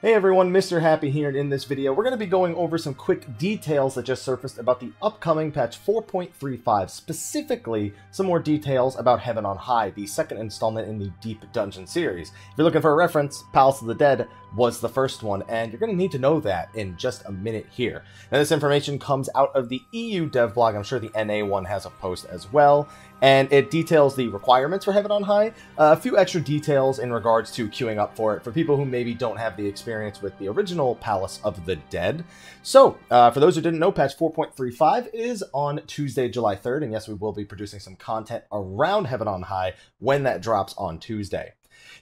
Hey everyone, Mr. Happy here, and in this video we're going to be going over some quick details that just surfaced about the upcoming patch 4.35, specifically some more details about Heaven on High, the second installment in the Deep Dungeon series. If you're looking for a reference, Palace of the Dead was the first one, and you're going to need to know that in just a minute here. Now this information comes out of the EU dev blog. I'm sure the NA one has a post as well, and it details the requirements for Heaven on High, a few extra details in regards to queuing up for it for people who maybe don't have the experience with the original Palace of the Dead. So, for those who didn't know, patch 4.35 is on Tuesday, July 3rd, and yes, we will be producing some content around Heaven on High when that drops on Tuesday.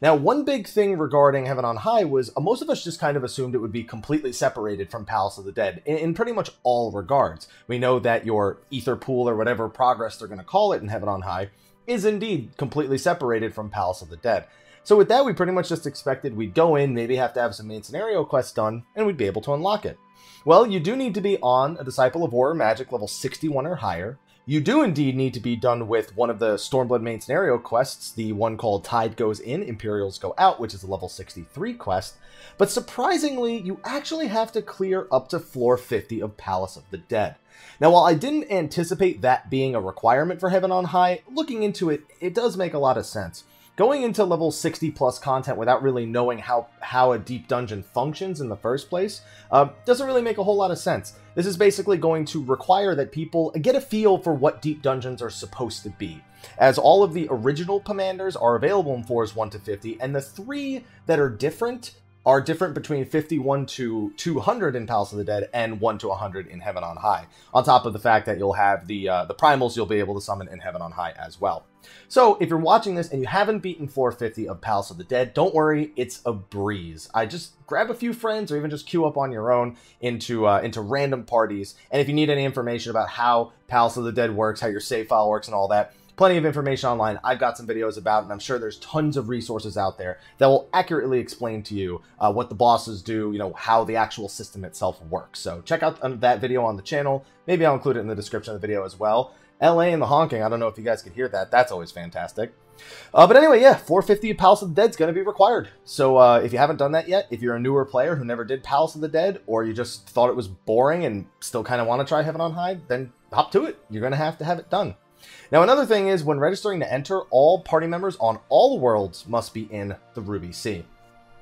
Now, one big thing regarding Heaven on High was most of us just kind of assumed it would be completely separated from Palace of the Dead in pretty much all regards. We know that your ether pool or whatever progress they're going to call it in Heaven on High is indeed completely separated from Palace of the Dead. So with that, we pretty much just expected we'd go in, maybe have to have some main scenario quests done, and we'd be able to unlock it. Well, you do need to be on a Disciple of War or Magic level 61 or higher. You do indeed need to be done with one of the Stormblood main scenario quests, the one called Tide Goes In, Imperials Go Out, which is a level 63 quest. But surprisingly, you actually have to clear up to floor 50 of Palace of the Dead. Now, while I didn't anticipate that being a requirement for Heaven on High, looking into it, it does make a lot of sense. Going into level 60 plus content without really knowing how a deep dungeon functions in the first place doesn't really make a whole lot of sense. This is basically going to require that people get a feel for what deep dungeons are supposed to be, as all of the original commanders are available in floors 1 to 50, and the three that are different between 51 to 200 in Palace of the Dead and 1 to 100 in Heaven on High, on top of the fact that you'll have the primals you'll be able to summon in Heaven on High as well. So if you're watching this and you haven't beaten floor 50 of Palace of the Dead, don't worry, it's a breeze. I just grab a few friends or even just queue up on your own into random parties, and if you need any information about how Palace of the Dead works, how your save file works and all that, plenty of information online. I've got some videos about it, and I'm sure there's tons of resources out there that will accurately explain to you what the bosses do, how the actual system itself works. So check out that video on the channel. Maybe I'll include it in the description of the video as well. LA and the honking, I don't know if you guys could hear that. That's always fantastic. But anyway, yeah, 450 of Palace of the Dead is going to be required. So if you haven't done that yet, if you're a newer player who never did Palace of the Dead, or you just thought it was boring and still kind of want to try Heaven on High, then hop to it. You're going to have it done. Now, another thing is, when registering to enter, all party members on all worlds must be in the Ruby Sea.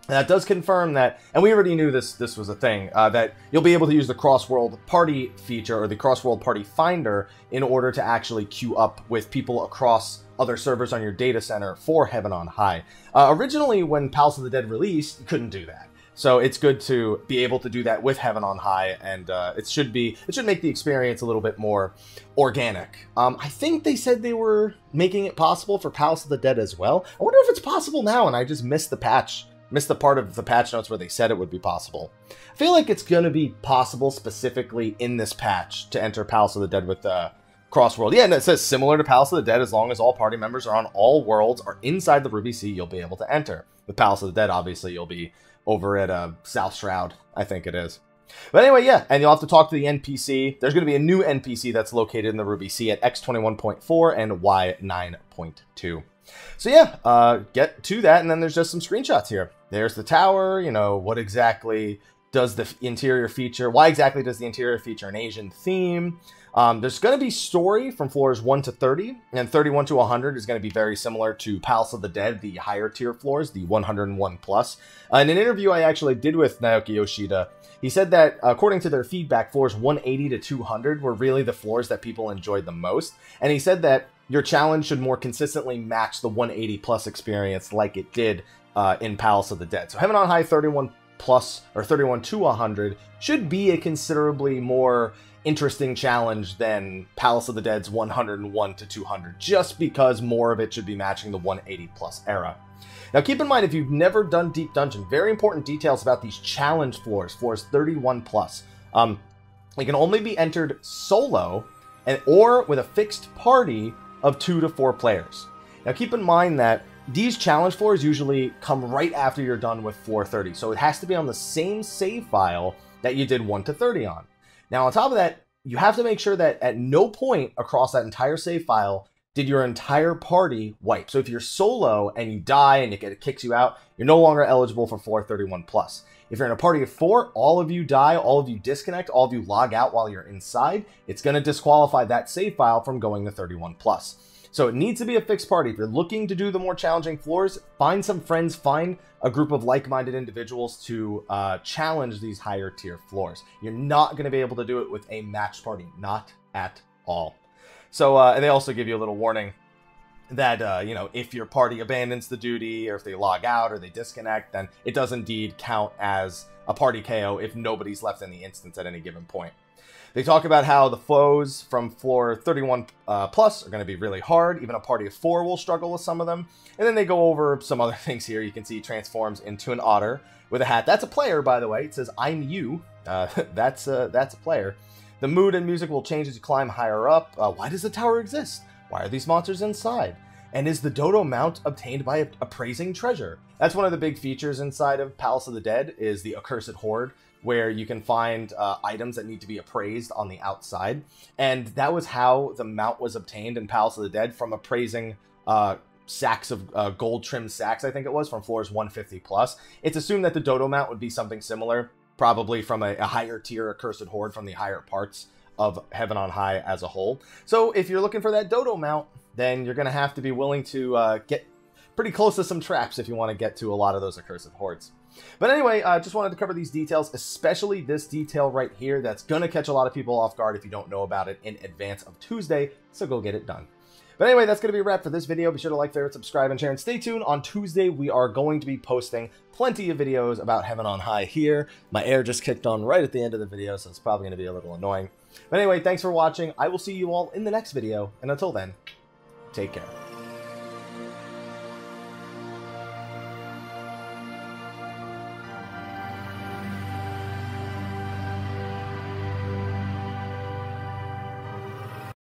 And that does confirm that, and we already knew this was a thing, that you'll be able to use the Cross-World Party feature, or the Cross-World Party Finder, in order to actually queue up with people across other servers on your data center for Heaven on High. Originally, when Palace of the Dead released, you couldn't do that. So it's good to be able to do that with Heaven on High, and it should make the experience a little bit more organic. I think they said they were making it possible for Palace of the Dead as well. I wonder if it's possible now, and I just missed the part of the patch notes where they said it would be possible. I feel like it's going to be possible specifically in this patch to enter Palace of the Dead with Crossworld. Yeah, and it says similar to Palace of the Dead, as long as all party members are on all worlds or inside the Ruby Sea, you'll be able to enter. With Palace of the Dead, obviously, you'll be over at South Shroud, I think it is. But anyway, yeah, and you'll have to talk to the NPC. There's going to be a new NPC that's located in the Ruby Sea at X21.4 and Y9.2. So yeah, get to that, and then there's just some screenshots here. There's the tower, what exactly does the interior feature, why exactly does the interior feature an Asian theme? There's going to be story from floors 1 to 30, and 31 to 100 is going to be very similar to Palace of the Dead, the higher tier floors, the 101 plus. In an interview I actually did with Naoki Yoshida, he said that according to their feedback, floors 180 to 200 were really the floors that people enjoyed the most, and he said that your challenge should more consistently match the 180 plus experience like it did in Palace of the Dead. So Heaven on High 31 plus, or 31 to 100, should be a considerably more interesting challenge than Palace of the Dead's 101 to 200, just because more of it should be matching the 180 plus era. Now keep in mind, if you've never done Deep Dungeon, very important details about these challenge floors, floors 31 plus. They can only be entered solo or with a fixed party of 2 to 4 players. Now keep in mind that these challenge floors usually come right after you're done with floor 30, so it has to be on the same save file that you did 1 to 30 on. Now on top of that, you have to make sure that at no point across that entire save file did your entire party wipe. So if you're solo and you die and it kicks you out, you're no longer eligible for 431 plus. If you're in a party of 4, all of you die, all of you disconnect, all of you log out while you're inside, it's going to disqualify that save file from going to 31 plus. So it needs to be a fixed party. If you're looking to do the more challenging floors, find some friends, find a group of like-minded individuals to challenge these higher tier floors. You're not going to be able to do it with a matched party, not at all. So and they also give you a little warning that, you know, if your party abandons the duty, or if they log out or they disconnect, then it does indeed count as a party KO if nobody's left in the instance at any given point. They talk about how the foes from floor 31 plus are going to be really hard. Even a party of 4 will struggle with some of them. And then they go over some other things here. You can see he transforms into an otter with a hat. That's a player, by the way. It says, I'm you. That's a player. The mood and music will change as you climb higher up. Why does the tower exist? Why are these monsters inside? And is the dodo mount obtained by appraising treasure? That's one of the big features inside of Palace of the Dead, is the Accursed Hoard, where you can find items that need to be appraised on the outside. And that was how the mount was obtained in Palace of the Dead, from appraising sacks of gold-trimmed sacks, I think it was, from floors 150 plus. It's assumed that the dodo mount would be something similar, probably from a higher tier Accursed Hoard from the higher parts of Heaven on High as a whole. So if you're looking for that dodo mount, then you're going to have to be willing to get pretty close to some traps if you want to get to a lot of those Accursed Hoards. But anyway, I just wanted to cover these details, especially this detail right here that's going to catch a lot of people off guard if you don't know about it in advance of Tuesday, so go get it done. But anyway, that's going to be a wrap for this video. Be sure to like, favorite, subscribe, and share, and stay tuned. On Tuesday, we are going to be posting plenty of videos about Heaven on High here. My air just kicked on right at the end of the video, so it's probably going to be a little annoying. But anyway, thanks for watching. I will see you all in the next video, and until then, take care.